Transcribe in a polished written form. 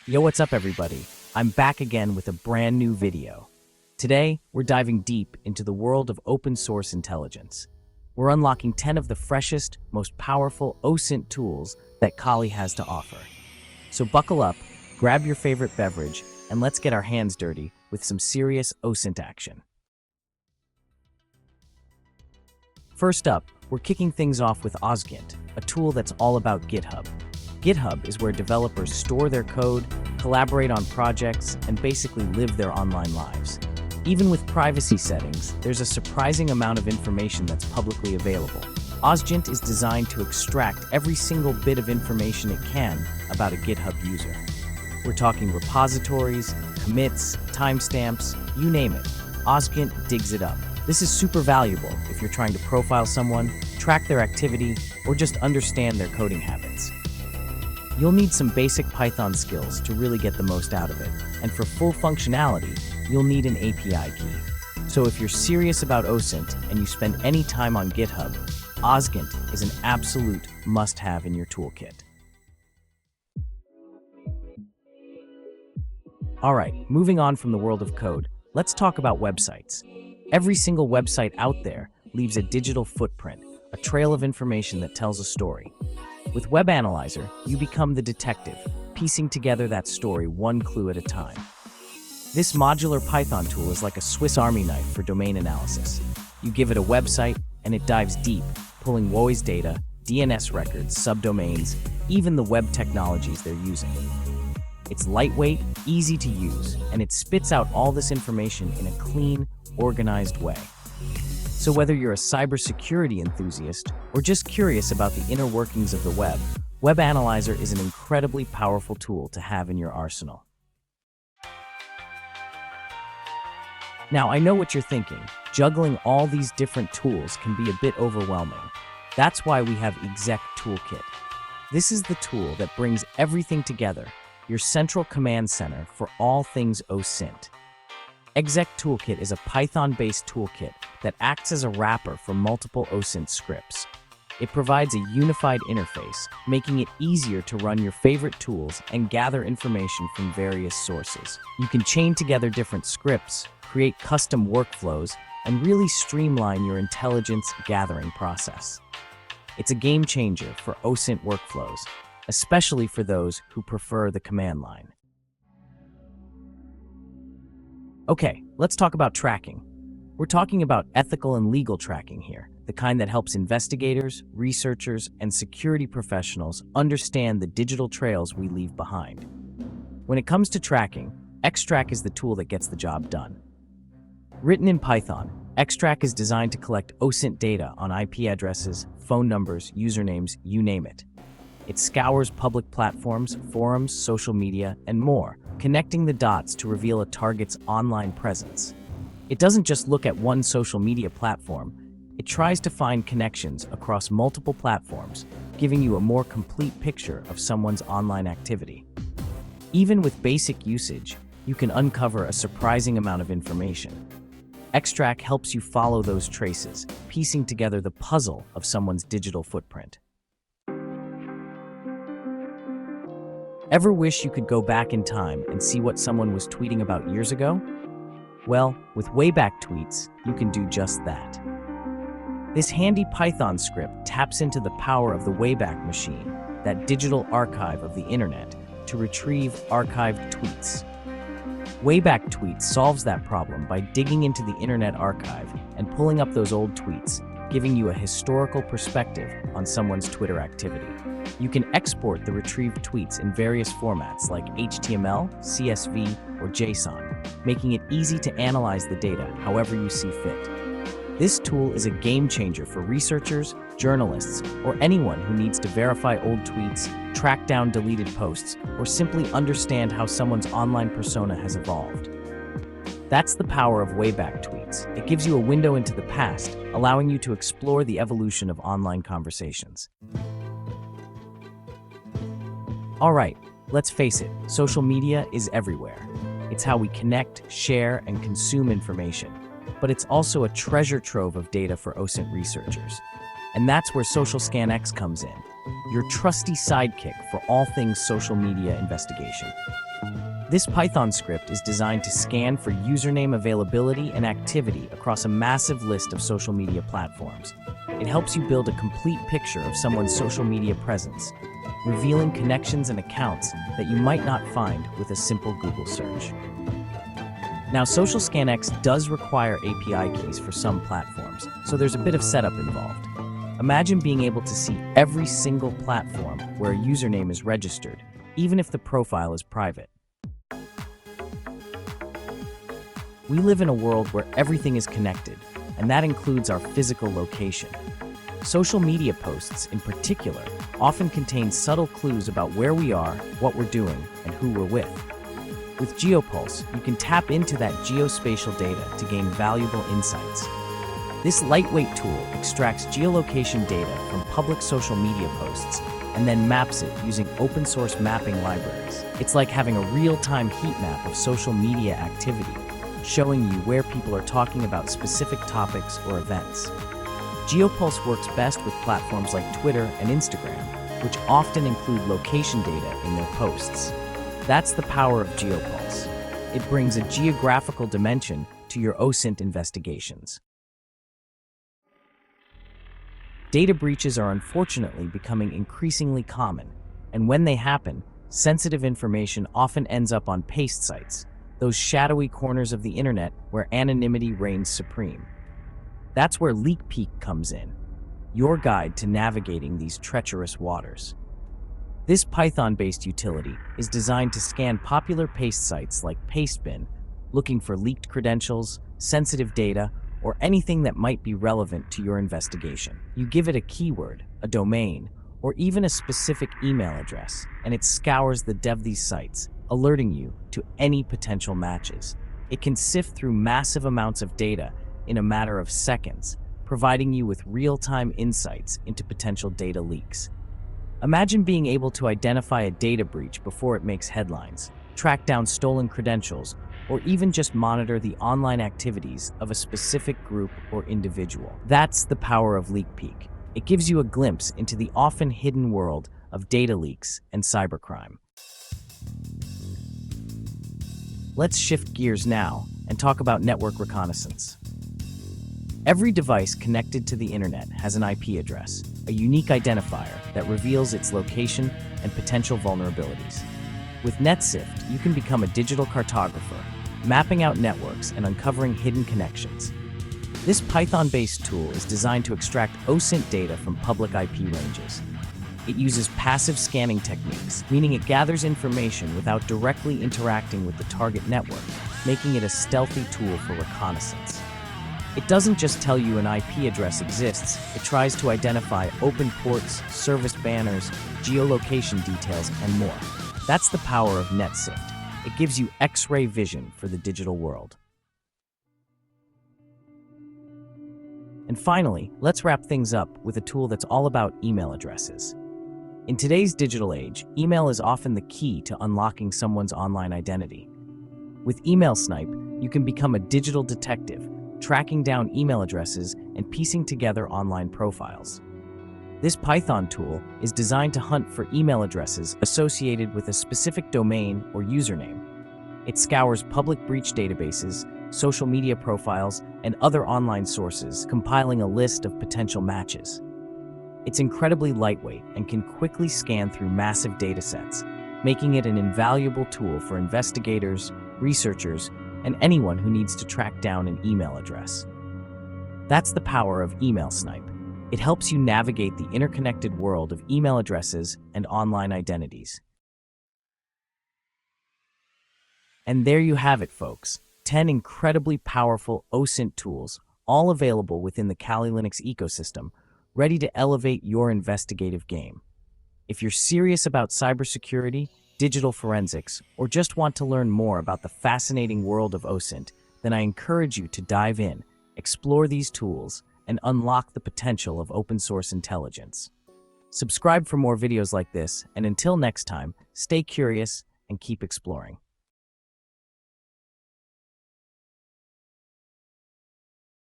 Yo, what's up everybody? I'm back again with a brand new video. Today, we're diving deep into the world of open source intelligence. We're unlocking 10 of the freshest, most powerful OSINT tools that Kali has to offer. So buckle up, grab your favorite beverage, and let's get our hands dirty with some serious OSINT action. First up, we're kicking things off with OSINT, a tool that's all about GitHub. GitHub is where developers store their code, collaborate on projects, and basically live their online lives. Even with privacy settings, there's a surprising amount of information that's publicly available. OSINT is designed to extract every single bit of information it can about a GitHub user. We're talking repositories, commits, timestamps, you name it. OSINT digs it up. This is super valuable if you're trying to profile someone, track their activity, or just understand their coding habits. You'll need some basic Python skills to really get the most out of it, and for full functionality, you'll need an API key. So if you're serious about OSINT and you spend any time on GitHub, OSINT is an absolute must-have in your toolkit. Alright, moving on from the world of code, let's talk about websites. Every single website out there leaves a digital footprint, a trail of information that tells a story. With Web Analyzer, you become the detective, piecing together that story one clue at a time. This modular Python tool is like a Swiss Army knife for domain analysis. You give it a website, and it dives deep, pulling WOIS data, DNS records, subdomains, even the web technologies they're using. It's lightweight, easy to use, and it spits out all this information in a clean, organized way. So whether you're a cybersecurity enthusiast or just curious about the inner workings of the web, Web Analyzer is an incredibly powerful tool to have in your arsenal. Now, I know what you're thinking. Juggling all these different tools can be a bit overwhelming. That's why we have Exec Toolkit. This is the tool that brings everything together, your central command center for all things OSINT. Exec Toolkit is a Python-based toolkit that acts as a wrapper for multiple OSINT scripts. It provides a unified interface, making it easier to run your favorite tools and gather information from various sources. You can chain together different scripts, create custom workflows, and really streamline your intelligence gathering process. It's a game changer for OSINT workflows, especially for those who prefer the command line. Okay, let's talk about tracking. We're talking about ethical and legal tracking here, the kind that helps investigators, researchers, and security professionals understand the digital trails we leave behind. When it comes to tracking, Extract is the tool that gets the job done. Written in Python, Extract is designed to collect OSINT data on IP addresses, phone numbers, usernames, you name it. It scours public platforms, forums, social media, and more, connecting the dots to reveal a target's online presence. It doesn't just look at one social media platform, it tries to find connections across multiple platforms, giving you a more complete picture of someone's online activity. Even with basic usage, you can uncover a surprising amount of information. Extract helps you follow those traces, piecing together the puzzle of someone's digital footprint. Ever wish you could go back in time and see what someone was tweeting about years ago? Well, with Wayback Tweets, you can do just that. This handy Python script taps into the power of the Wayback Machine, that digital archive of the internet, to retrieve archived tweets. Wayback Tweets solves that problem by digging into the internet archive and pulling up those old tweets, giving you a historical perspective on someone's Twitter activity. You can export the retrieved tweets in various formats like HTML, CSV, or JSON, making it easy to analyze the data however you see fit. This tool is a game changer for researchers, journalists, or anyone who needs to verify old tweets, track down deleted posts, or simply understand how someone's online persona has evolved. That's the power of Wayback Tweets. It gives you a window into the past, allowing you to explore the evolution of online conversations. All right, let's face it, social media is everywhere. It's how we connect, share, and consume information, but it's also a treasure trove of data for OSINT researchers. And that's where Social Scan X comes in, your trusty sidekick for all things social media investigation. This Python script is designed to scan for username availability and activity across a massive list of social media platforms. It helps you build a complete picture of someone's social media presence, revealing connections and accounts that you might not find with a simple Google search. Now, Social Scan X does require API keys for some platforms, so there's a bit of setup involved. Imagine being able to see every single platform where a username is registered, even if the profile is private. We live in a world where everything is connected, and that includes our physical location. Social media posts, in particular, often contain subtle clues about where we are, what we're doing, and who we're with. With GeoPulse, you can tap into that geospatial data to gain valuable insights. This lightweight tool extracts geolocation data from public social media posts and then maps it using open-source mapping libraries. It's like having a real-time heat map of social media activity, showing you where people are talking about specific topics or events. GeoPulse works best with platforms like Twitter and Instagram, which often include location data in their posts. That's the power of GeoPulse. It brings a geographical dimension to your OSINT investigations. Data breaches are unfortunately becoming increasingly common, and when they happen, sensitive information often ends up on paste sites, those shadowy corners of the internet where anonymity reigns supreme. That's where LeakPeek comes in, your guide to navigating these treacherous waters. This Python-based utility is designed to scan popular paste sites like Pastebin, looking for leaked credentials, sensitive data, or anything that might be relevant to your investigation. You give it a keyword, a domain, or even a specific email address, and it scours the dev of these sites, alerting you to any potential matches. It can sift through massive amounts of data in a matter of seconds, providing you with real-time insights into potential data leaks. Imagine being able to identify a data breach before it makes headlines, track down stolen credentials, or even just monitor the online activities of a specific group or individual. That's the power of LeakPeek. It gives you a glimpse into the often hidden world of data leaks and cybercrime. Let's shift gears now and talk about network reconnaissance. Every device connected to the internet has an IP address, a unique identifier that reveals its location and potential vulnerabilities. With NetSift, you can become a digital cartographer, mapping out networks and uncovering hidden connections. This Python-based tool is designed to extract OSINT data from public IP ranges. It uses passive scanning techniques, meaning it gathers information without directly interacting with the target network, making it a stealthy tool for reconnaissance. It doesn't just tell you an IP address exists, it tries to identify open ports, service banners, geolocation details, and more. That's the power of NetSift. It gives you X-ray vision for the digital world. And finally, let's wrap things up with a tool that's all about email addresses. In today's digital age, email is often the key to unlocking someone's online identity. With Email Snipe, you can become a digital detective, tracking down email addresses and piecing together online profiles. This Python tool is designed to hunt for email addresses associated with a specific domain or username. It scours public breach databases, social media profiles, and other online sources, compiling a list of potential matches. It's incredibly lightweight and can quickly scan through massive datasets, making it an invaluable tool for investigators, researchers, and anyone who needs to track down an email address. That's the power of Email Snipe. It helps you navigate the interconnected world of email addresses and online identities. And there you have it, folks. 10 incredibly powerful OSINT tools, all available within the Kali Linux ecosystem, ready to elevate your investigative game. If you're serious about cybersecurity, digital forensics, or just want to learn more about the fascinating world of OSINT, then I encourage you to dive in, explore these tools, and unlock the potential of open source intelligence. Subscribe for more videos like this, and until next time, stay curious and keep exploring.